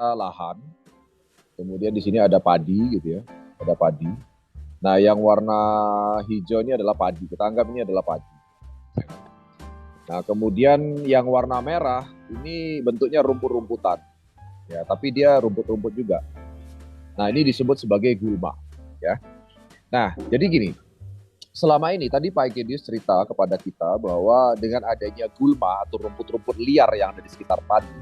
lahan, kemudian di sini ada padi gitu ya, ada padi. Nah, yang warna hijau ini adalah padi. Kita anggap ini adalah padi. Nah, kemudian yang warna merah ini bentuknya rumput-rumputan. Ya, tapi dia rumput-rumput juga. Nah, ini disebut sebagai gulma, ya. Nah, jadi gini, selama ini tadi Pak Egedius cerita kepada kita bahwa dengan adanya gulma atau rumput-rumput liar yang ada di sekitar padi,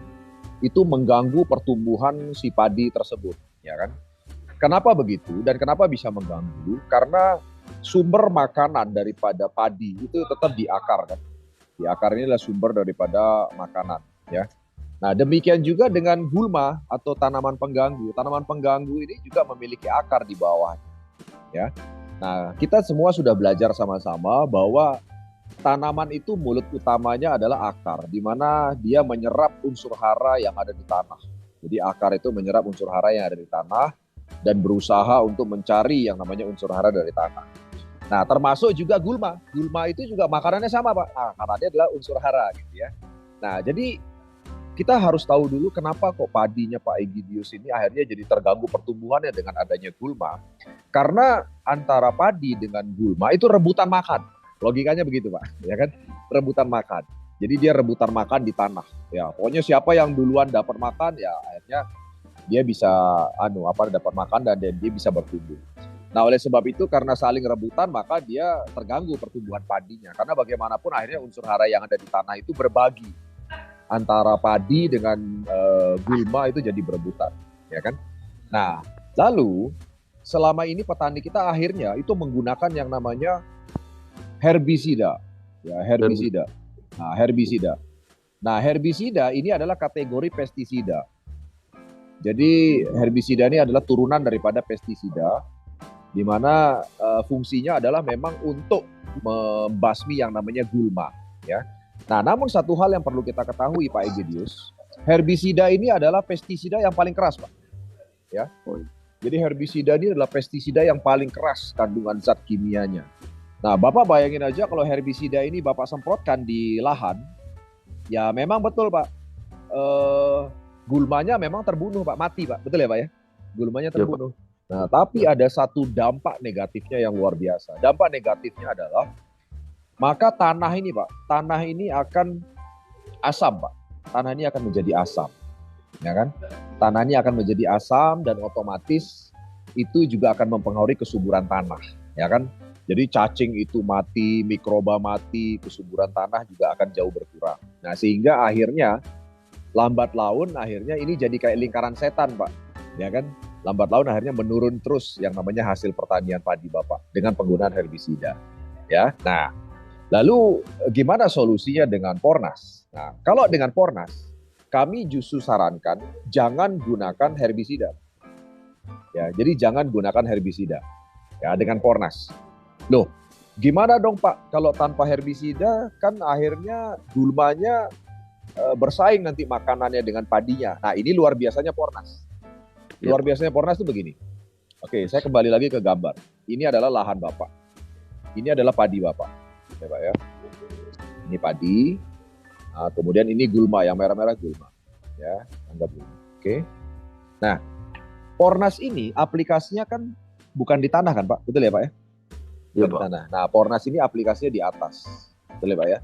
itu mengganggu pertumbuhan si padi tersebut, ya kan? Kenapa begitu dan kenapa bisa mengganggu? Karena sumber makanan daripada padi itu tetap di akar kan. Di akar ini adalah sumber daripada makanan, ya. Nah, demikian juga dengan gulma atau tanaman pengganggu. Tanaman pengganggu ini juga memiliki akar di bawah, ya. Nah, kita semua sudah belajar sama-sama bahwa tanaman itu mulut utamanya adalah akar, di mana dia menyerap unsur hara yang ada di tanah. Jadi akar itu menyerap unsur hara yang ada di tanah dan berusaha untuk mencari yang namanya unsur hara dari tanah. Nah, termasuk juga gulma. Gulma itu juga makanannya sama, Pak. Makanannya adalah unsur hara gitu ya. Nah, jadi kita harus tahu dulu kenapa kok padinya Pak Egedius ini akhirnya jadi terganggu pertumbuhannya dengan adanya gulma. Karena antara padi dengan gulma itu rebutan makan. Logikanya begitu, Pak. Ya kan? Rebutan makan. Jadi dia rebutan makan di tanah. Ya, pokoknya siapa yang duluan dapat makan ya akhirnya dia bisa dapat makan dan dia bisa bertumbuh. Nah, oleh sebab itu karena saling rebutan maka dia terganggu pertumbuhan padinya. Karena bagaimanapun akhirnya unsur hara yang ada di tanah itu berbagi antara padi dengan gulma itu jadi berebutan, ya kan? Nah, lalu selama ini petani kita akhirnya itu menggunakan yang namanya herbisida, ya herbisida. Nah, herbisida. Nah, herbisida ini adalah kategori pestisida. Jadi herbisida ini adalah turunan daripada pestisida, di mana fungsinya adalah memang untuk membasmi yang namanya gulma, ya. Nah, namun satu hal yang perlu kita ketahui Pak Egedius, herbisida ini adalah pestisida yang paling keras, Pak. Ya. Jadi herbisida ini adalah pestisida yang paling keras kandungan zat kimianya. Nah, Bapak bayangin aja kalau herbisida ini Bapak semprotkan di lahan, ya memang betul, Pak. Gulmanya memang terbunuh, Pak, mati, Pak. Betul ya, Pak ya? Gulmanya terbunuh. Nah, tapi ada satu dampak negatifnya yang luar biasa. Dampak negatifnya adalah maka tanah ini, Pak, tanah ini akan asam, Pak. Tanah ini akan menjadi asam, ya kan? Tanah ini akan menjadi asam dan otomatis itu juga akan mempengaruhi kesuburan tanah, ya kan? Jadi cacing itu mati, mikroba mati, kesuburan tanah juga akan jauh berkurang. Nah, sehingga akhirnya lambat laun akhirnya ini jadi kayak lingkaran setan, Pak, ya kan? Lambat laun akhirnya menurun terus yang namanya hasil pertanian padi Bapak dengan penggunaan herbisida, ya. Nah, lalu gimana solusinya dengan Pornas? Nah, kalau dengan Pornas, kami justru sarankan jangan gunakan herbisida. Ya, jadi jangan gunakan herbisida. Ya, dengan Pornas. Loh, gimana dong Pak? Kalau tanpa herbisida kan akhirnya gulmanya bersaing nanti makanannya dengan padinya. Nah, ini luar biasanya Pornas. Luar biasanya Pornas itu begini. Oke, saya kembali lagi ke gambar. Ini adalah lahan Bapak. Ini adalah padi Bapak. Ya, Pak ya. Ini padi. Nah, kemudian ini gulma, yang merah-merah gulma. Ya, anggap gulma. Oke. Nah, Pornas ini aplikasinya kan bukan di tanah kan, Pak? Betul ya, Pak ya? Iya, Bukan di Pak. tanah. Nah, Pornas ini aplikasinya di atas. Betul ya, Pak ya?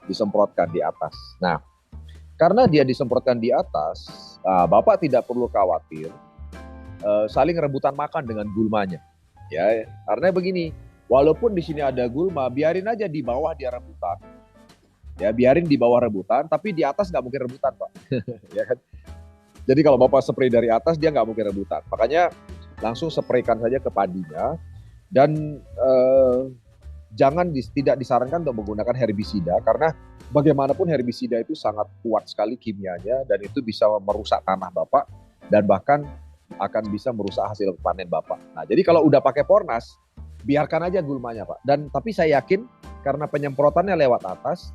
Disemprotkan di atas. Nah, karena dia disemprotkan di atas, Bapak tidak perlu khawatir saling rebutan makan dengan gulmanya. Ya, karena begini, walaupun di sini ada gulma, biarin aja di bawah dia rebutan. Ya, biarin di bawah rebutan, tapi di atas nggak mungkin rebutan, Pak. Ya kan? Jadi kalau Bapak spray dari atas, dia nggak mungkin rebutan. Makanya langsung spraykan saja ke padinya, dan tidak disarankan untuk menggunakan herbisida, karena bagaimanapun herbisida itu sangat kuat sekali kimianya, dan itu bisa merusak tanah Bapak, dan bahkan akan bisa merusak hasil panen Bapak. Nah, jadi kalau udah pakai Pornas, biarkan aja gulmanya, Pak. Tapi saya yakin karena penyemprotannya lewat atas,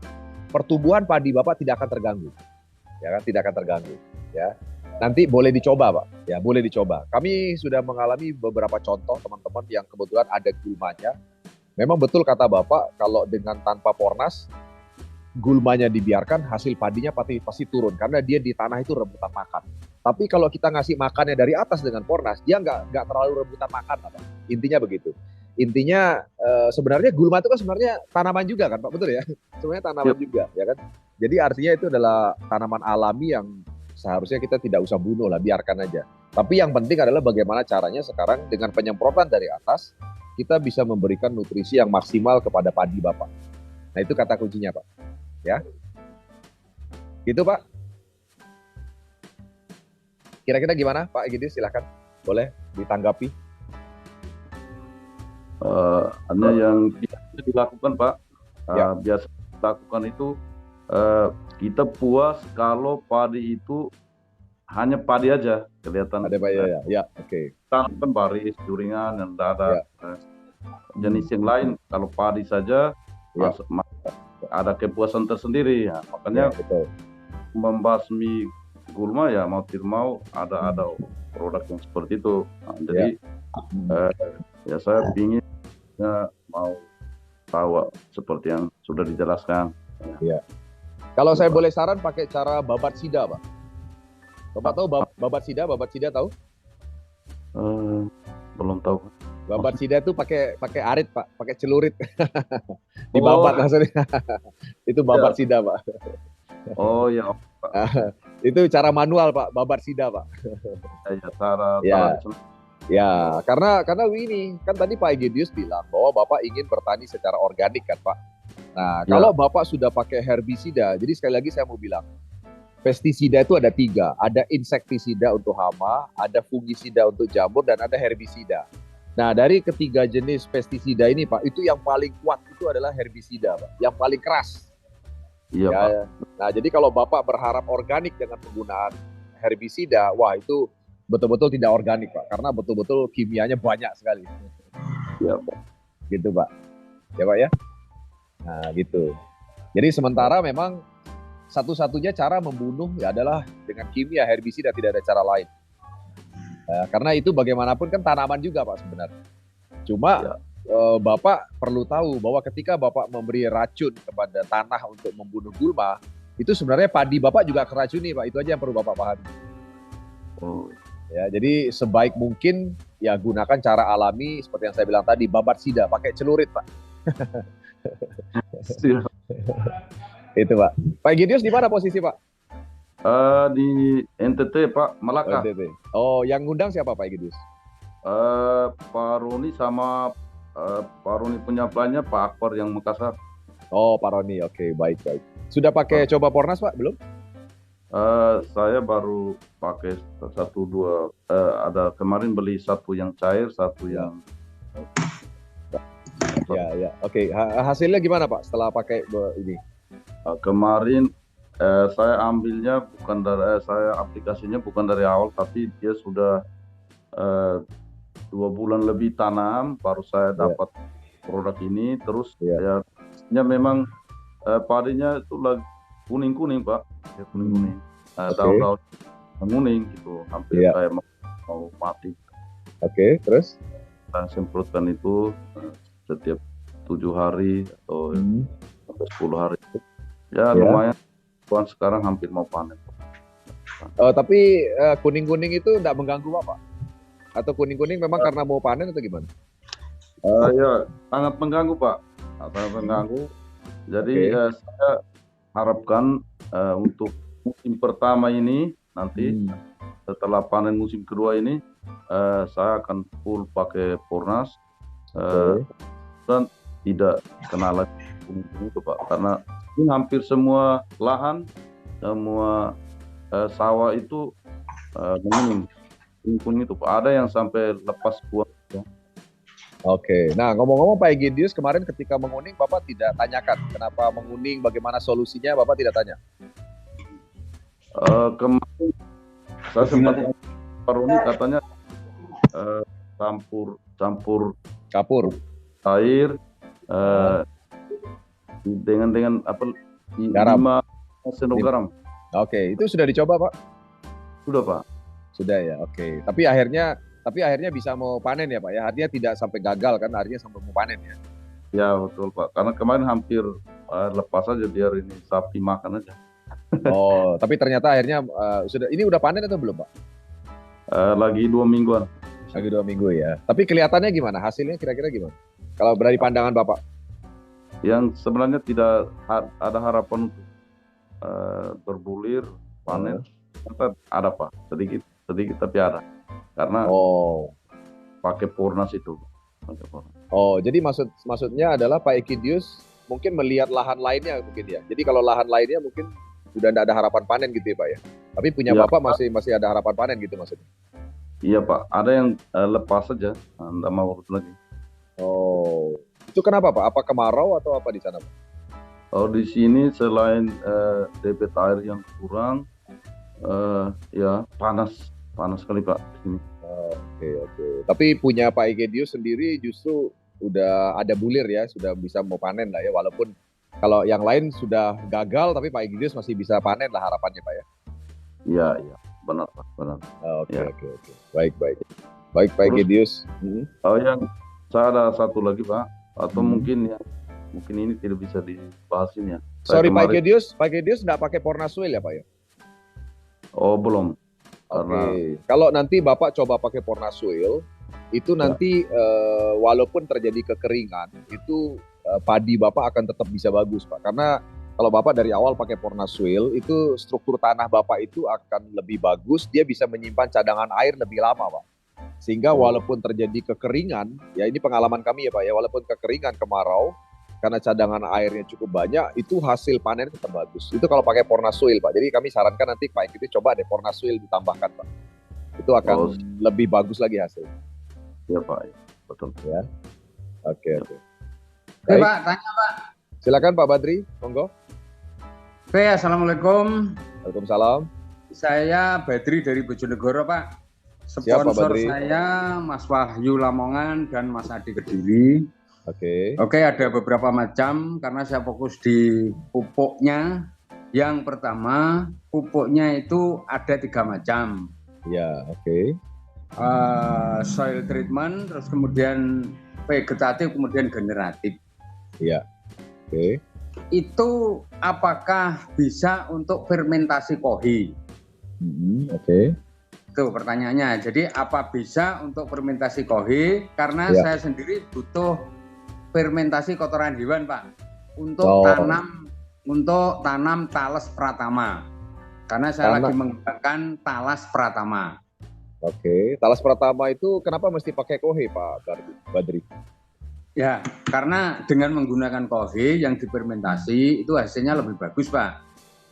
pertumbuhan padi Bapak tidak akan terganggu. Ya kan, tidak akan terganggu, ya. Nanti boleh dicoba, Pak. Ya, boleh dicoba. Kami sudah mengalami beberapa contoh teman-teman yang kebetulan ada gulmanya. Memang betul kata Bapak, kalau dengan tanpa Pornas, gulmanya dibiarkan, hasil padinya pasti turun karena dia di tanah itu rebutan makan. Tapi kalau kita ngasih makannya dari atas dengan Pornas, dia nggak terlalu rebutan makan, Pak. Intinya begitu. Intinya sebenarnya gulma itu kan sebenarnya tanaman juga kan, Pak, betul ya? Sebenarnya tanaman juga, ya kan? Jadi artinya itu adalah tanaman alami yang seharusnya kita tidak usah bunuh lah, biarkan aja. Tapi yang penting adalah bagaimana caranya sekarang dengan penyemprotan dari atas, kita bisa memberikan nutrisi yang maksimal kepada padi Bapak. Nah itu kata kuncinya Pak. Ya, gitu Pak. Kira-kira gimana Pak Egidis? Silahkan, boleh ditanggapi. Hanya yang biasa dilakukan Pak, biasa dilakukan itu kita puas kalau padi itu hanya padi aja kelihatan. Ada Pak ya, oke. Tanam baris, juringan, dan tidak ada jenis yang lain. Kalau padi saja ada kepuasan tersendiri. Ya. Makanya membasmi gulma ya mau tidak mau ada produk yang seperti itu. Nah, jadi ya saya ingin mau tahu seperti yang sudah dijelaskan. Ya. Kalau saya boleh saran pakai cara babat sida, Pak. Bapak tahu babat sida tahu? Belum tahu. Babat sida itu pakai arit Pak, pakai celurit. Dibabat maksudnya. Itu babat sida Pak. Oh ya. Itu cara manual Pak, babat sida Pak. Ya, karena ini kan tadi Pak Egidis bilang bahwa Bapak ingin bertani secara organik kan Pak. Nah, kalau Bapak sudah pakai herbisida, jadi sekali lagi saya mau bilang, pestisida itu ada 3, ada insektisida untuk hama, ada fungisida untuk jamur, dan ada herbisida. Nah, dari ketiga jenis pestisida ini Pak, itu yang paling kuat itu adalah herbisida Pak, yang paling keras. Iya Pak. Nah, jadi kalau Bapak berharap organik dengan penggunaan herbisida, wah itu betul-betul tidak organik Pak, karena betul-betul kimianya banyak sekali. Iya Pak. Gitu Pak. Ya Pak ya. Nah gitu. Jadi sementara memang satu-satunya cara membunuh ya adalah dengan kimia herbisida, tidak ada cara lain. Karena itu bagaimanapun kan tanaman juga Pak sebenarnya. Cuma Bapak perlu tahu bahwa ketika Bapak memberi racun kepada tanah untuk membunuh gulma, itu sebenarnya padi Bapak juga keracuni Pak. Itu aja yang perlu Bapak pahami. Ya, jadi sebaik mungkin ya gunakan cara alami seperti yang saya bilang tadi, babat sida, pakai celurit Pak. Itu Pak. Pak Egidis di mana posisi Pak? Di NTT Pak, Malaka. NTT. Oh, yang ngundang siapa Pak Egidis? Pak Roni sama Pak Roni penyampainya Pak Akbar yang Makassar. Oh, Pak Roni, oke, baik. Sudah pakai coba Pornas Pak, belum? Saya baru pakai 1-2, ada kemarin beli 1 yang cair, 1 yang oke. Hasilnya gimana Pak setelah pakai ini? Kemarin saya ambilnya bukan dari saya aplikasinya bukan dari awal, tapi dia sudah 2 bulan lebih tanam baru saya dapat produk ini. Terus ya memang padinya itu lagi kuning-kuning Pak, ya, kuning-kuning, daun-daun menguning gitu, hampir kayak mau mati. Oke, terus? Saya semprotkan itu setiap 7 hari atau sampai 10 hari. Ya lumayan, sekarang hampir mau panen. Tapi kuning-kuning itu tidak mengganggu Pak? Atau kuning-kuning memang karena mau panen atau gimana? Ya sangat mengganggu Pak, sangat mengganggu. Jadi saya harapkan untuk musim pertama ini nanti setelah panen musim kedua ini saya akan full pakai Pornas dan tidak kena lagi itu Pak, karena ini hampir semua lahan, semua sawah itu kuning itu Pak, ada yang sampai lepas buah. Oke, nah ngomong-ngomong Pak Egidis, kemarin ketika menguning Bapak tidak tanyakan kenapa menguning, bagaimana solusinya, Bapak tidak tanya? Kemarin saya sempat Pak Roni katanya campur air dengan apa, garam. 5 sendok garam. Oke, itu sudah dicoba Pak? Sudah Pak. Sudah ya, oke. Tapi akhirnya bisa mau panen ya Pak ya, artinya tidak sampai gagal kan, artinya sampai mau panen ya? Ya betul Pak, karena kemarin hampir lepas aja biar ini sapi makan aja. Oh, tapi ternyata akhirnya ini udah panen atau belum, Pak? Lagi 2 mingguan. Lagi 2 minggu ya. Tapi kelihatannya gimana? Hasilnya kira-kira gimana? Kalau dari pandangan Bapak? Yang sebenarnya tidak ada harapan untuk berbulir, panen. Ternyata ada Pak, sedikit tapi ada. Karena pakai Purnas itu. Oh, jadi maksudnya adalah Pak Ekidius mungkin melihat lahan lainnya mungkin ya. Jadi kalau lahan lainnya mungkin sudah tidak ada harapan panen gitu ya Pak ya. Tapi punya ya, Bapak masih ada harapan panen gitu maksudnya. Iya Pak, ada yang lepas saja, tidak mau urut lagi. Oh, itu kenapa Pak? Apa kemarau atau apa di sana Pak? Oh, di sini selain debit air yang kurang, ya panas sekali Pak di sini. Oke. Tapi punya Pak Ekidius sendiri justru udah ada bulir ya, sudah bisa mau panen lah ya. Walaupun kalau yang lain sudah gagal, tapi Pak Ekidius masih bisa panen lah harapannya Pak ya. Iya. Benar Pak, benar. Oke. Baik Pak Ekidius. Oh, yang saya ada satu lagi Pak, atau mungkin ini tidak bisa dibahas ini ya. Sorry Pak Ekidius nggak pakai Pornaswil ya Pak ya? Oh belum. Oke. Kalau nanti Bapak coba pakai Pornaswil, itu nanti walaupun terjadi kekeringan, itu padi Bapak akan tetap bisa bagus Pak. Karena kalau Bapak dari awal pakai Pornaswil, itu struktur tanah Bapak itu akan lebih bagus, dia bisa menyimpan cadangan air lebih lama Pak. Sehingga walaupun terjadi kekeringan, ya ini pengalaman kami ya Pak ya, walaupun kekeringan kemarau, karena cadangan airnya cukup banyak, itu hasil panen tetap bagus. Itu kalau pakai Pornaswil Pak. Jadi kami sarankan nanti Pak Ekidius coba deh Pornaswil ditambahkan Pak. Itu akan lebih bagus lagi hasil. Iya Pak, betul. Ya. Oke. Oke Pak, tanya Pak. Silakan Pak Badri, monggo. Oke, assalamualaikum. Waalaikumsalam. Saya Badri dari Bojonegoro Pak. Sponsor saya Mas Wahyu Lamongan dan Mas Adi Kediri. Oke, ada beberapa macam karena saya fokus di pupuknya. Yang pertama, pupuknya itu ada 3 macam. Ya, soil treatment, terus kemudian vegetatif, kemudian generatif. Ya, Itu apakah bisa untuk fermentasi kohi? Itu pertanyaannya. Jadi apa bisa untuk fermentasi kohi? Karena saya sendiri butuh fermentasi kotoran hewan Pak untuk tanam talas pratama. Karena saya lagi mengembangkan talas pratama. Talas pratama itu kenapa mesti pakai kohi Pak Badri? Ya, karena dengan menggunakan kohi yang difermentasi itu hasilnya lebih bagus Pak.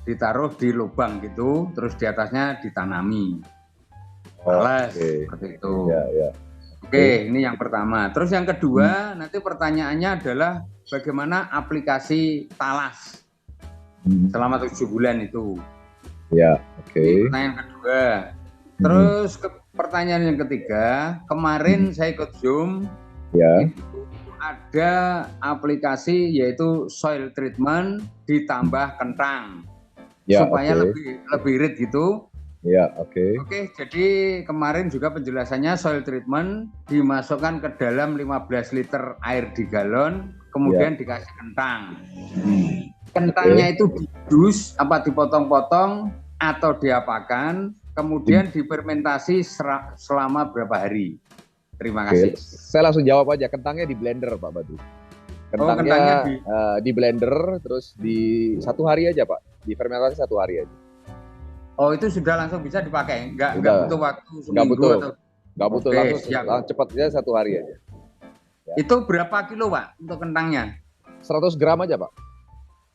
Ditaruh di lubang gitu, terus di atasnya ditanami. Talas seperti itu. Oke, ini yang pertama. Terus yang kedua, nanti pertanyaannya adalah bagaimana aplikasi talas selama 7 bulan itu. Ini pertanyaan kedua. Terus pertanyaan yang ketiga, kemarin saya ikut Zoom. Itu ada aplikasi yaitu soil treatment ditambah kentang supaya lebih irit gitu. Oke, jadi kemarin juga penjelasannya soil treatment dimasukkan ke dalam 15 liter air di galon, kemudian dikasih kentang. Kentangnya itu didus, dipotong-potong atau diapakan, kemudian difermentasi selama berapa hari. Terima kasih. Saya langsung jawab aja, kentangnya di blender Pak Badru. Kentangnya di blender, terus di 1 hari aja Pak, difermentasi 1 hari aja. Oh, itu sudah langsung bisa dipakai? Enggak butuh waktu seminggu Nggak butuh, langsung cepatnya 1 hari aja. Itu berapa kilo Pak untuk kentangnya? 100 gram aja Pak.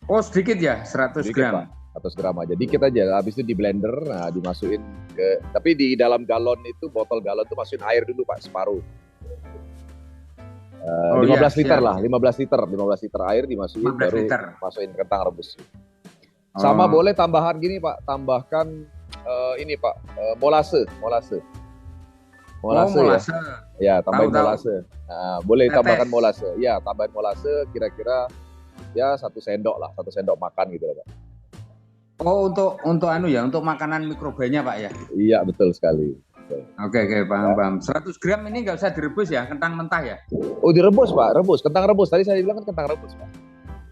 Oh sedikit ya, 100 gram. Pak. 100 gram aja, dikit aja. Habis itu di blender, dimasukin tapi di dalam galon itu, botol galon itu masukin air dulu Pak, separuh. 15 liter lah, 15 liter air dimasukin, baru masukin kentang rebus. Sama boleh tambahan gini Pak, tambahkan ini Pak, molase. Ya, tambahin molase. Boleh tambahkan molase. Ya, tambahin molase kira-kira ya 1 sendok lah, 1 sendok makan gitu lah Pak. Oh, untuk makanan mikrobanya Pak ya? Iya, betul sekali. Oke, paham. 100 gram ini nggak usah direbus ya, kentang mentah ya? Oh, direbus Pak, kentang rebus. Tadi saya bilang kan kentang rebus Pak.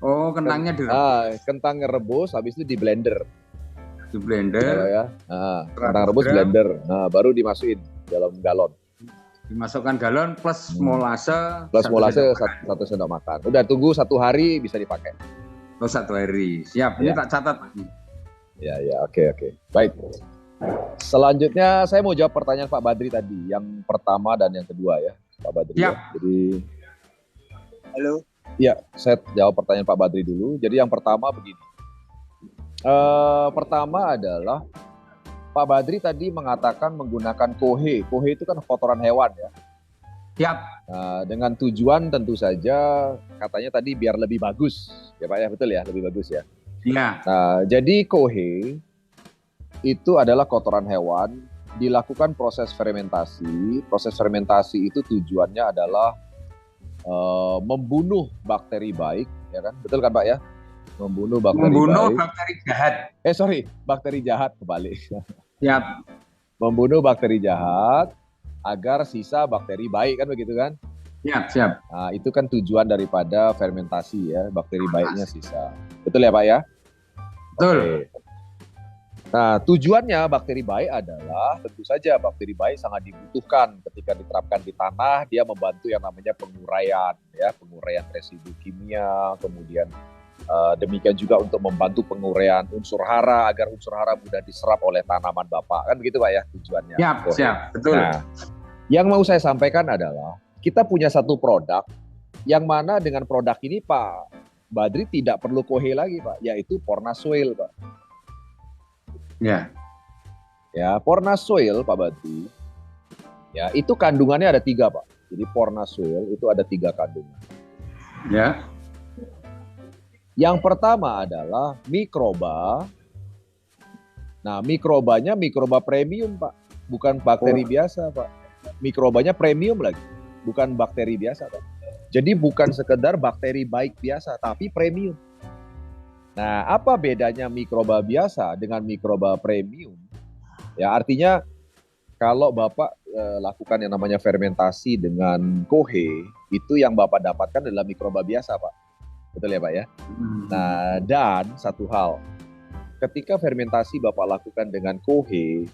Oh, kentangnya direbus. Kentangnya rebus, habis itu di blender. di blender. Ya. Kentang rebus blender. Nah, baru dimasukin dalam galon. Dimasukkan galon plus molase. Plus molase 1 sendok makan. Udah tunggu 1 hari bisa dipakai. Oh, 1 hari. Siap. Ini tak catat. Ya, oke. Baik. Selanjutnya saya mau jawab pertanyaan Pak Badri tadi, yang pertama dan yang kedua ya, Pak Badri. Ya. Jadi, Halo. ya, saya jawab pertanyaan Pak Badri dulu. Jadi yang pertama begini. Pertama adalah Pak Badri tadi mengatakan menggunakan kohe. Kohe itu kan kotoran hewan ya. Siap. Nah, dengan tujuan tentu saja katanya tadi biar lebih bagus. Ya Pak ya, betul ya, lebih bagus ya. Iya. Nah, jadi kohe itu adalah kotoran hewan, dilakukan proses fermentasi. Proses fermentasi itu tujuannya adalah membunuh bakteri baik, ya kan? Betul kan Pak ya? Membunuh bakteri baik. Bakteri jahat. Bakteri jahat kebalik. Siap. Membunuh bakteri jahat agar sisa bakteri baik, kan begitu kan? Siap. Nah, itu kan tujuan daripada fermentasi ya, bakteri baiknya sisa. Betul ya Pak ya? Betul. Oke. Nah, tujuannya bakteri baik adalah tentu saja bakteri baik sangat dibutuhkan ketika diterapkan di tanah. Dia membantu yang namanya penguraian ya, penguraian residu kimia, kemudian demikian juga untuk membantu penguraian unsur hara agar unsur hara mudah diserap oleh tanaman Bapak. Kan begitu Pak ya tujuannya. Siap, betul. Nah, yang mau saya sampaikan adalah kita punya satu produk yang mana dengan produk ini Pak Badri tidak perlu kohe lagi Pak, yaitu Pornasoil Pak. Ya. Ya, Pornasoil Pak Badri. Ya, itu kandungannya ada 3 Pak. Jadi Pornasoil itu ada 3 kandungan. Ya. Yang pertama adalah mikroba. Nah, mikrobanya mikroba premium Pak, bukan bakteri biasa Pak. Mikrobanya premium lagi, bukan bakteri biasa Pak. Jadi bukan sekedar bakteri baik biasa, tapi premium. Nah, apa bedanya mikroba biasa dengan mikroba premium? Ya, artinya kalau Bapak lakukan yang namanya fermentasi dengan kohe, itu yang Bapak dapatkan adalah mikroba biasa Pak. Betul ya Pak ya? Nah, dan satu hal, ketika fermentasi Bapak lakukan dengan kohe,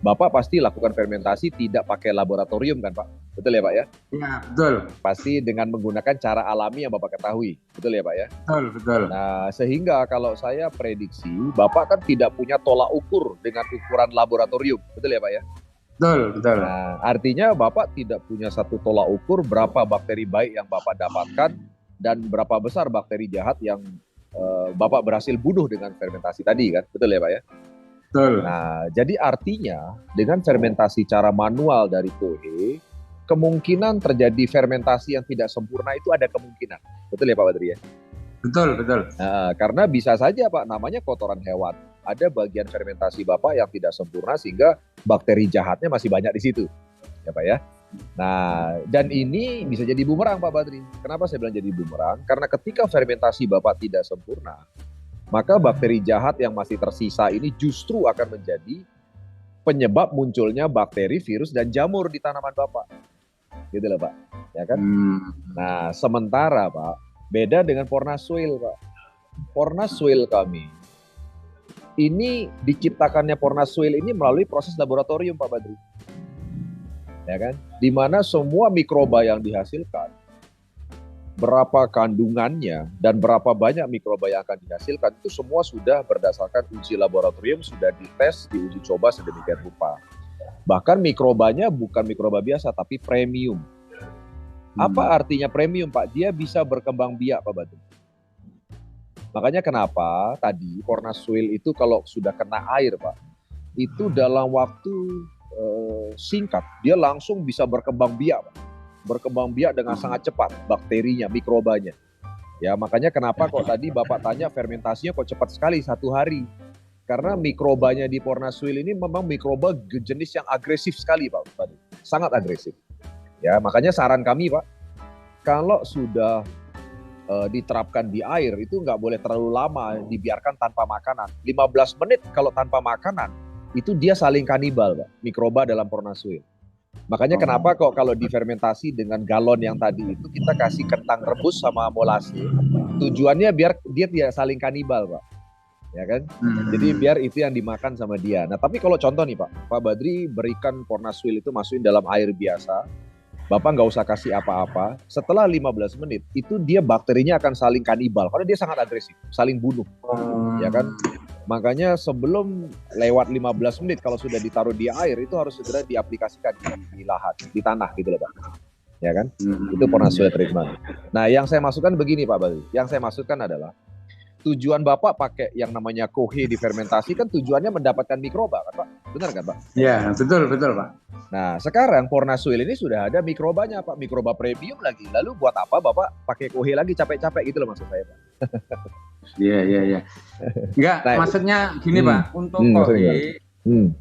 Bapak pasti lakukan fermentasi tidak pakai laboratorium kan Pak? Betul ya Pak ya? Iya, betul. Pasti dengan menggunakan cara alami yang Bapak ketahui. Betul ya Pak ya? Betul. Nah, sehingga kalau saya prediksi, Bapak kan tidak punya tolak ukur dengan ukuran laboratorium. Betul ya Pak ya? Betul. Nah, artinya Bapak tidak punya satu tolak ukur berapa bakteri baik yang Bapak dapatkan dan berapa besar bakteri jahat yang Bapak berhasil bunuh dengan fermentasi tadi kan? Betul ya Pak ya? Betul. Nah, jadi artinya dengan fermentasi cara manual dari kohe, kemungkinan terjadi fermentasi yang tidak sempurna itu ada kemungkinan. Betul ya Pak Badri ya? Betul. Nah, karena bisa saja Pak, namanya kotoran hewan. Ada bagian fermentasi Bapak yang tidak sempurna sehingga bakteri jahatnya masih banyak di situ. Ya Pak ya? Nah, dan ini bisa jadi bumerang Pak Badri. Kenapa saya bilang jadi bumerang? Karena ketika fermentasi Bapak tidak sempurna, maka bakteri jahat yang masih tersisa ini justru akan menjadi penyebab munculnya bakteri, virus, dan jamur di tanaman Bapak. Gitu lah Pak. Ya kan? Nah, sementara Pak, beda dengan Pornasoil Pak. Pornasoil kami, ini diciptakannya Pornasoil ini melalui proses laboratorium Pak Badri. Ya kan? Di mana semua mikroba yang dihasilkan, berapa kandungannya dan berapa banyak mikroba yang akan dihasilkan itu semua sudah berdasarkan uji laboratorium, sudah dites, diuji coba sedemikian rupa. Bahkan mikrobanya bukan mikroba biasa tapi premium. Apa artinya premium Pak? Dia bisa berkembang biak Pak Badri. Makanya kenapa tadi Pornasoil itu kalau sudah kena air Pak, itu dalam waktu singkat dia langsung bisa berkembang biak Pak. Berkembang biak dengan sangat cepat bakterinya, mikrobanya. Ya, makanya kenapa kok tadi Bapak tanya fermentasinya kok cepat sekali 1 hari. Karena mikrobanya di Pornasoil ini memang mikroba jenis yang agresif sekali Pak. Sangat agresif. Ya, makanya saran kami Pak, kalau sudah diterapkan di air itu nggak boleh terlalu lama dibiarkan tanpa makanan. 15 menit kalau tanpa makanan itu dia saling kanibal Pak, mikroba dalam Pornasoil. Makanya kenapa kok kalau difermentasi dengan galon yang tadi itu kita kasih kentang rebus sama molase, tujuannya biar dia tidak saling kanibal Pak. ya kan? Jadi biar itu yang dimakan sama dia. Nah tapi kalau contoh nih Pak Badri berikan Pornaswil itu masukin dalam air biasa, Bapak nggak usah kasih apa-apa. Setelah 15 menit itu dia bakterinya akan saling kanibal karena dia sangat agresif, saling bunuh, ya kan? Makanya sebelum lewat 15 menit kalau sudah ditaruh di air itu harus segera diaplikasikan di lahan, di tanah gitu loh Pak. Ya kan? Itu Pornaswil treatment. Nah, yang saya masukkan begini Pak Badri. Yang saya masukkan adalah tujuan Bapak pakai yang namanya kohe difermentasi kan tujuannya mendapatkan mikroba kan Pak? Benar kan Pak? Ya, betul Pak. Nah, sekarang Pornaswil ini sudah ada mikrobanya Pak, mikroba premium lagi. Lalu buat apa Bapak pakai kohe lagi capek-capek gitu loh maksud saya Pak. Iya. Enggak, Nah, maksudnya gini Pak, untuk kohe,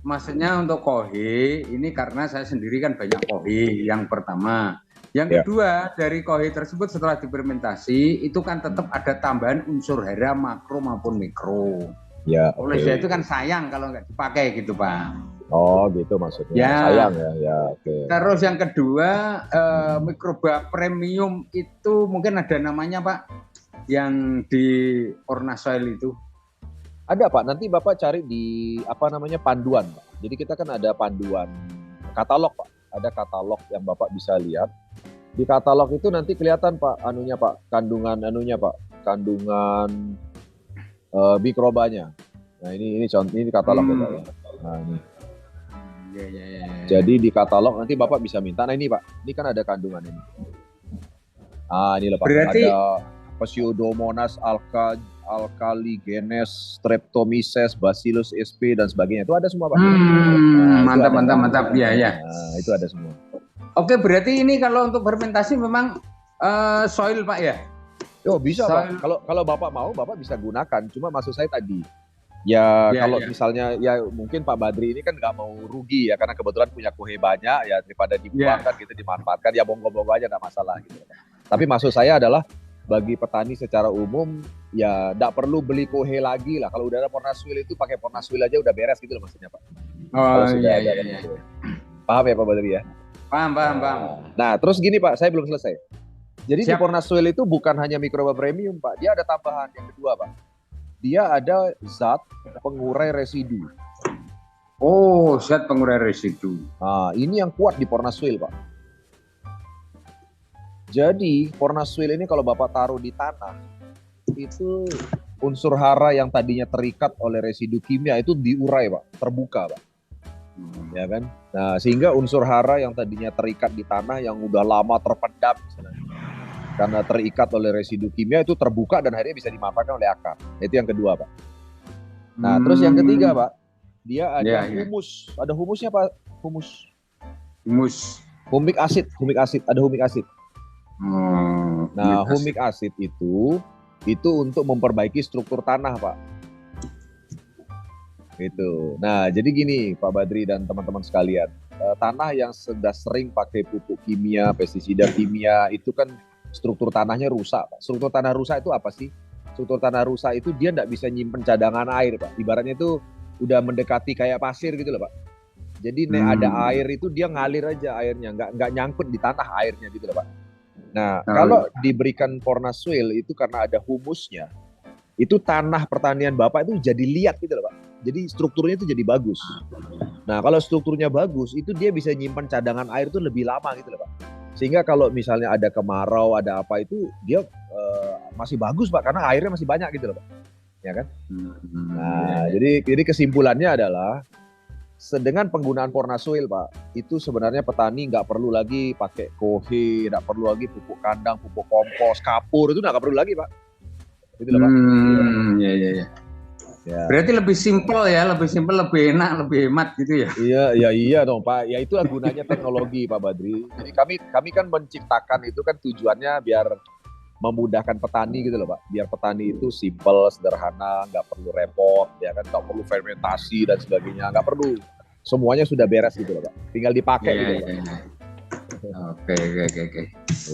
maksudnya untuk kohe ini karena saya sendiri kan banyak kohe yang pertama. Yang kedua, dari kohe tersebut setelah difermentasi itu kan tetap ada tambahan unsur hara makro maupun mikro. Ya. Oleh sebab itu kan sayang kalau nggak dipakai gitu Pak. Oh gitu maksudnya. Ya. Sayang ya. Oke. Terus yang kedua, mikroba premium itu mungkin ada namanya Pak, yang di Pornaswil itu. Ada Pak, nanti Bapak cari di panduan Pak. Jadi kita kan ada panduan katalog Pak. Ada katalog yang Bapak bisa lihat. Di katalog itu nanti kelihatan Pak kandungan mikrobanya. Nah ini contoh ini katalog ya Pak ya. Nah ini. Ya. Jadi di katalog nanti Bapak bisa minta. Nah ini Pak, ini kan ada kandungan ini. Ini loh Pak. Berarti ada Pseudomonas alkaligenes, Streptomyces, Bacillus sp dan sebagainya. Itu ada semua Pak. Mantap. Ya. Nah, itu ada semua. Oke, berarti ini kalau untuk fermentasi memang soil Pak ya? Yo bisa soil. Pak. Kalau Bapak mau, Bapak bisa gunakan. Cuma maksud saya tadi, ya kalau misalnya ya mungkin Pak Badri ini kan nggak mau rugi ya karena kebetulan punya kohe banyak ya daripada dibuangkan gitu dimanfaatkan ya bonggo-bonggo aja nggak masalah gitu. Tapi maksud saya adalah bagi petani secara umum ya nggak perlu beli kohe lagi lah. Kalau udah ada Pornaswil itu pakai Pornaswil aja udah beres gitu loh maksudnya Pak. Oh iya. Paham ya Pak Badri ya? Paham. Nah terus gini Pak, saya belum selesai. Jadi Siap. di Pornaswil itu bukan hanya mikroba premium Pak, dia ada tambahan yang kedua Pak. Dia ada zat pengurai residu. Oh, zat pengurai residu. Nah, ini yang kuat di Pornaswil Pak. Jadi Pornaswil ini kalau Bapak taruh di tanah, itu unsur hara yang tadinya terikat oleh residu kimia itu diurai Pak, terbuka Pak. Ya kan? Nah, sehingga unsur hara yang tadinya terikat di tanah yang udah lama terpendam misalnya, karena terikat oleh residu kimia itu terbuka dan akhirnya bisa dimanfaatkan oleh akar. Itu yang kedua Pak. Nah, terus yang ketiga Pak, dia ada humus. Ada humusnya Pak, humus. Humik acid, ada humik acid. Nah, humik acid itu untuk memperbaiki struktur tanah Pak. Gitu. Nah, jadi gini Pak Badri dan teman-teman sekalian, tanah yang sudah sering pakai pupuk kimia, pestisida kimia, itu kan struktur tanahnya rusak Pak. Struktur tanah rusak itu apa sih? Struktur tanah rusak itu dia nggak bisa nyimpen cadangan air Pak. Ibaratnya itu udah mendekati kayak pasir gitu loh Pak. Jadi ada air itu dia ngalir aja airnya, nggak nyangkut di tanah airnya gitu loh Pak. Nah, kalau diberikan Pornaswil itu karena ada humusnya, itu tanah pertanian Bapak itu jadi liat gitu loh Pak. Jadi strukturnya itu jadi bagus. Nah, kalau strukturnya bagus, itu dia bisa nyimpan cadangan air itu lebih lama gitu loh Pak. Sehingga kalau misalnya ada kemarau, ada apa itu, dia masih bagus Pak, karena airnya masih banyak gitu loh Pak. Ya kan? Nah, jadi kesimpulannya adalah, dengan penggunaan Pornaswil Pak, itu sebenarnya petani nggak perlu lagi pakai kohe, nggak perlu lagi pupuk kandang, pupuk kompos, kapur, itu nggak perlu lagi Pak. Gitu loh Pak. Iya. Ya. Berarti lebih simpel ya, lebih enak, lebih hemat gitu ya? Iya dong Pak. Ya itu gunanya teknologi Pak Badri. Jadi kami kan menciptakan itu kan tujuannya biar memudahkan petani gitu loh Pak. Biar petani itu simpel, sederhana, nggak perlu repot, ya kan, nggak perlu fermentasi dan sebagainya, nggak perlu. Semuanya sudah beres gitu loh Pak. Tinggal dipakai gitu loh Pak. Oke.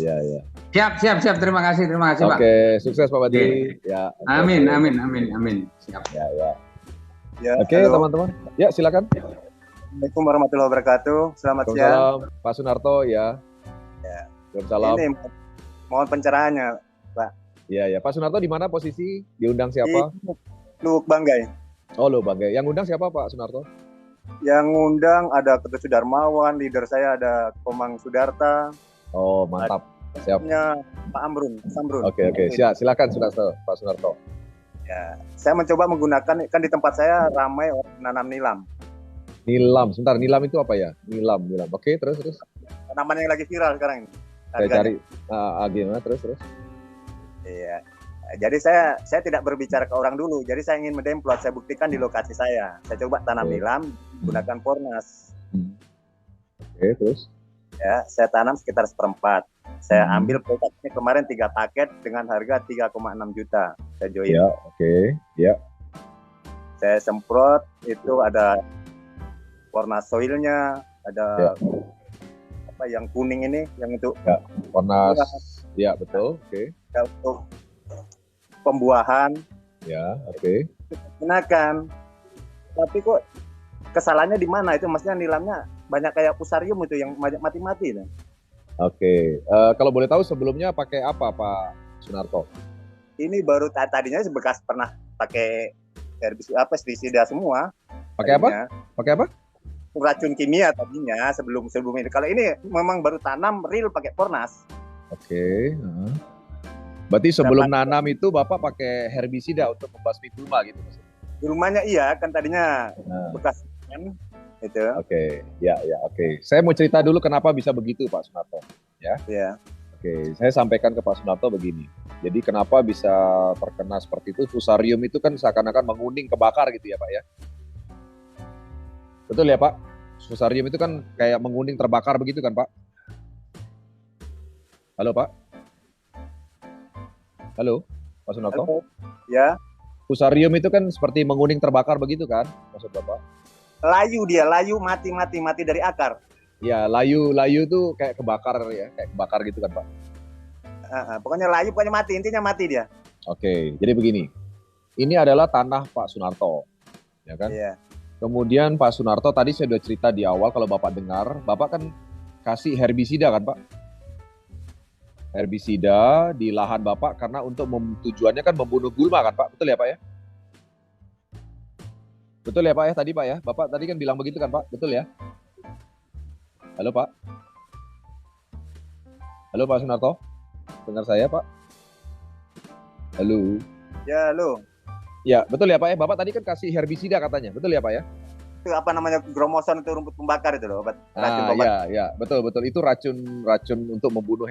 Iya. Siap. Terima kasih Pak. Oke, sukses Pak Badri. Ya. Amin. Siap. Ya. Oke, teman-teman. Ya, silakan. Assalamualaikum warahmatullahi wabarakatuh. Selamat siang. Pak Sunarto ya. Waalaikumsalam. Ini mohon pencerahannya, Pak. Iya. Pak Sunarto di mana posisi? Diundang siapa? Luwuk Banggai. Oh, Luwuk Banggai. Yang undang siapa Pak Sunarto? Yang ngundang ada Ketut Sudarmawan, leader saya ada Komang Sudarta. Oh, mantap. Siap. Pak Amrun, Samrun. Oke. Silakan Pak Sunarto. Ya, saya mencoba menggunakan, kan di tempat saya ramai orang menanam nilam. Nilam, sebentar, nilam itu apa ya? Nilam. Oke, terus. Tanaman yang lagi viral sekarang ini. Saya cari gimana, terus. Iya. Jadi saya tidak berbicara ke orang dulu. Jadi saya ingin mendemplot, saya buktikan di lokasi saya. Saya coba tanam nilam menggunakan Pornas. Oke, terus? Ya, saya tanam sekitar 1/4. Saya ambil produknya kemarin 3 paket dengan harga 3,6 juta. Saya join. Ya, oke. Ya. Saya semprot, itu ada Pornas soilnya, ada apa yang kuning ini, yang untuk Pornas. Ya, betul. Oke. Untuk pembuahan. Ya, oke. Gunakan. Tapi kok kesalahannya di mana itu? Maksudnya nilamnya banyak kayak fusarium itu yang mati-mati. Oke. Kalau boleh tahu sebelumnya pakai apa Pak Sunarto? Ini baru tadinya bekas pernah pakai pestisida semua. Pakai apa? Pakai apa? Racun kimia tadinya sebelum ini. Kalau ini memang baru tanam real pakai Pornas. Oke. Berarti sebelum nanam itu Bapak pakai herbisida untuk membasmi gulma gitu? Di rumahnya iya, kan tadinya bekas kan itu. Oke. Ya, oke. Saya mau cerita dulu kenapa bisa begitu Pak Sunarto. Ya. Iya. Oke, saya sampaikan ke Pak Sunarto begini. Jadi kenapa bisa terkena seperti itu? Fusarium itu kan seakan-akan menguning kebakar gitu ya Pak ya? Betul ya Pak? Fusarium itu kan kayak menguning terbakar begitu kan Pak? Halo Pak? Halo Pak Sunarto? Halo. Ya. Fusarium itu kan seperti menguning terbakar begitu kan? Maksud Bapak? Layu mati dari akar. Ya, layu itu kayak kebakar ya, kayak kebakar gitu kan Pak? Pokoknya layu, pokoknya mati, intinya mati dia. Oke, jadi begini. Ini adalah tanah Pak Sunarto, ya kan? Iya. Kemudian Pak Sunarto tadi saya sudah cerita di awal kalau Bapak dengar, Bapak kan kasih herbisida kan Pak? Herbisida di lahan Bapak karena untuk tujuannya kan membunuh gulma kan Pak? Betul ya Pak ya? Betul ya Pak ya tadi Pak ya? Bapak tadi kan bilang begitu kan Pak? Betul ya? Halo Pak? Halo Pak Sunarto? Dengar saya Pak? Halo? Ya, halo. Ya, betul ya Pak ya? Bapak tadi kan kasih herbisida katanya, betul ya Pak ya? Itu apa namanya, gromoson itu rumput pembakar itu loh, racun pembakar. Ya, betul. Itu racun untuk membunuh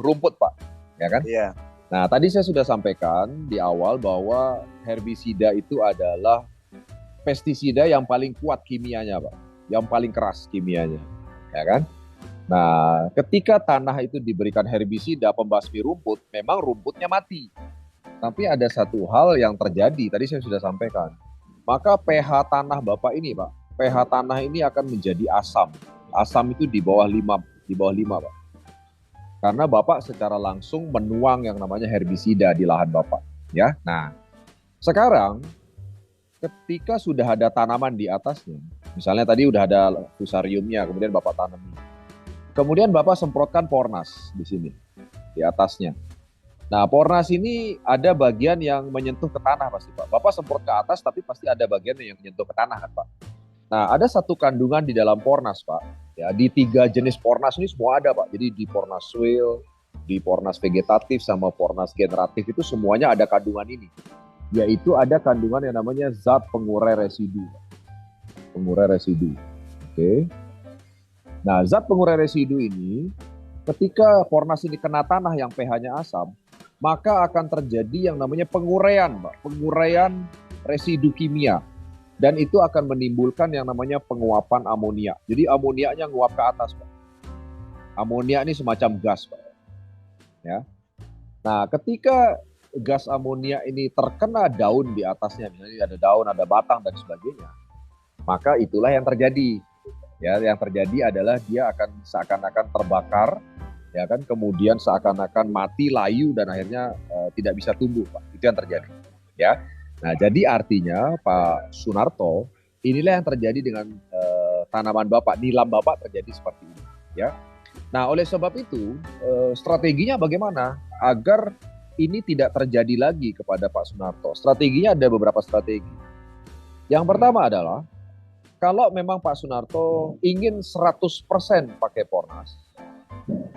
rumput Pak, ya kan? Iya. Nah, tadi saya sudah sampaikan di awal bahwa herbisida itu adalah pestisida yang paling kuat kimianya Pak, yang paling keras kimianya, ya kan? Nah, ketika tanah itu diberikan herbisida pembasmi rumput, memang rumputnya mati. Tapi ada satu hal yang terjadi, tadi saya sudah sampaikan. Maka pH tanah Bapak ini, Pak, pH tanah ini akan menjadi asam. Asam itu di bawah 5, Pak. Karena Bapak secara langsung menuang yang namanya herbisida di lahan Bapak, ya. Nah, sekarang ketika sudah ada tanaman di atasnya, misalnya tadi udah ada fusariumnya, kemudian Bapak tanami. Kemudian Bapak semprotkan Pornas di sini, di atasnya. Nah, Pornas ini ada bagian yang menyentuh ke tanah pasti Pak. Bapak semprot ke atas tapi pasti ada bagian yang menyentuh ke tanah kan Pak. Nah, ada satu kandungan di dalam Pornas Pak. Ya, di 3 jenis Pornas ini semua ada Pak. Jadi di Pornas soil, di Pornas vegetatif sama Pornas generatif itu semuanya ada kandungan ini. Yaitu ada kandungan yang namanya zat pengurai residu. Pengurai residu. Oke. Nah, zat pengurai residu ini ketika Pornas ini kena tanah yang pH-nya asam, maka akan terjadi yang namanya penguraian, Pak. Penguraian residu kimia. Dan itu akan menimbulkan yang namanya penguapan amonia. Jadi amoniaknya nguap ke atas, Pak. Amonia ini semacam gas, Pak. Ya. Nah, ketika gas amonia ini terkena daun di atasnya, misalnya ada daun, ada batang, dan sebagainya, maka itulah yang terjadi. Ya, yang terjadi adalah dia akan seakan-akan terbakar, ya kan, kemudian seakan-akan mati, layu, dan akhirnya tidak bisa tumbuh, Pak. Itu yang terjadi, ya. Nah, jadi artinya Pak Sunarto, inilah yang terjadi dengan tanaman Bapak, nilam Bapak terjadi seperti ini, ya. Nah, oleh sebab itu strateginya bagaimana agar ini tidak terjadi lagi kepada Pak Sunarto, strateginya ada beberapa strategi. Yang pertama adalah, kalau memang Pak Sunarto ingin 100% pakai Pornas,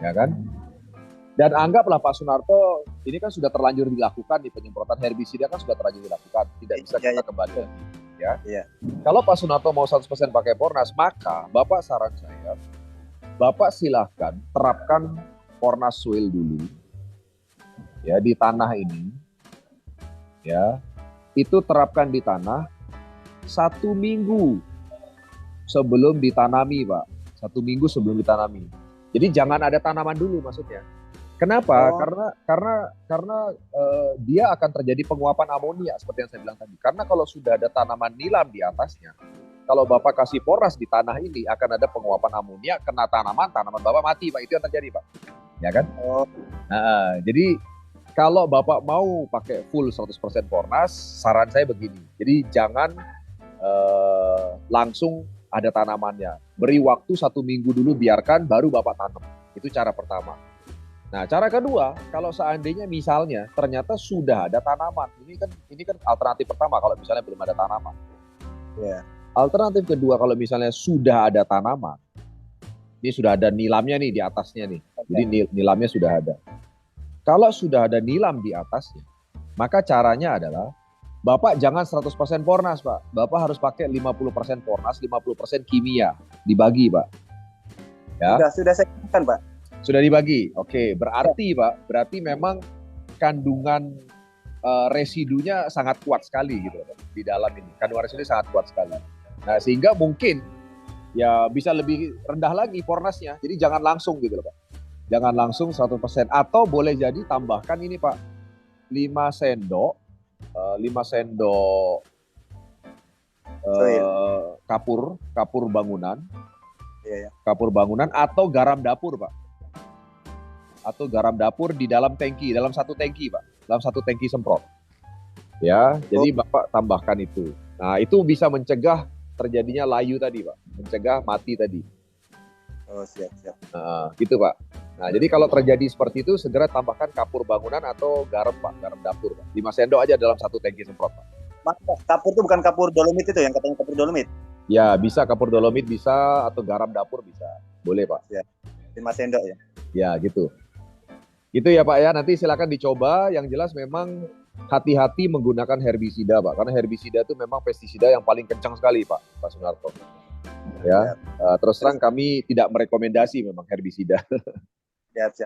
ya kan? Dan anggaplah Pak Sunarto ini kan sudah terlanjur dilakukan, di penyemprotan herbisida kan sudah terlanjur dilakukan, tidak bisa kita kembali lagi. Ya. Kalau Pak Sunarto mau 100% pakai Pornas, maka Bapak saran saya, Bapak silahkan terapkan Pornas Soil dulu, ya, di tanah ini, ya, itu terapkan di tanah 1 minggu sebelum ditanami, Pak. 1 minggu sebelum ditanami. Jadi jangan ada tanaman dulu maksudnya. Kenapa? Karena dia akan terjadi penguapan amonia seperti yang saya bilang tadi. Karena kalau sudah ada tanaman nilam di atasnya, kalau Bapak kasih Pornas di tanah ini akan ada penguapan amonia, kena tanaman Bapak mati, Pak. Itu yang terjadi, Pak. Ya kan? Nah, jadi kalau Bapak mau pakai full 100% Pornas, saran saya begini. Jadi jangan langsung ada tanamannya. Beri waktu 1 minggu dulu, biarkan, baru Bapak tanam. Itu cara pertama. Nah, cara kedua, kalau seandainya misalnya ternyata sudah ada tanaman, ini kan alternatif pertama kalau misalnya belum ada tanaman. Ya. Alternatif kedua, kalau misalnya sudah ada tanaman, ini sudah ada nilamnya nih di atasnya nih. Jadi nilamnya sudah ada. Kalau sudah ada nilam di atasnya, maka caranya adalah Bapak jangan 100% Pornas, Pak. Bapak harus pakai 50% Pornas, 50% kimia. Dibagi, Pak. Ya. Sudah saya katakan, Pak. Sudah dibagi. Oke, berarti Pak, berarti memang kandungan residunya sangat kuat sekali gitu di dalam ini. Kandungan residu sangat kuat sekali. Nah, sehingga mungkin ya bisa lebih rendah lagi Pornasnya. Jadi jangan langsung gitu loh, Pak. Jangan langsung 100%, atau boleh jadi tambahkan ini, Pak. 5 sendok kapur bangunan. Iya, ya. Kapur bangunan atau garam dapur, Pak. Atau garam dapur di dalam tangki, dalam 1 tangki, Pak. Dalam 1 tangki semprot. Ya, jadi Bapak tambahkan itu. Nah, itu bisa mencegah terjadinya layu tadi, Pak. Mencegah mati tadi. Oh, siap. Nah, gitu, Pak. Nah, jadi kalau terjadi seperti itu, segera tambahkan kapur bangunan atau garam, Pak. Garam dapur, Pak. 5 sendok aja dalam 1 tangki semprot, Pak. Mas, kapur itu bukan kapur dolomit itu yang katanya kapur dolomit? Ya, bisa kapur dolomit bisa, atau garam dapur bisa. Boleh, Pak. Ya, 5 sendok ya? Ya, gitu. Gitu ya, Pak ya. Nanti silakan dicoba. Yang jelas memang hati-hati menggunakan herbisida, Pak. Karena herbisida itu memang pestisida yang paling kencang sekali, Pak Sunarto. Ya, terus terang kami tidak merekomendasi memang herbisida. Siap.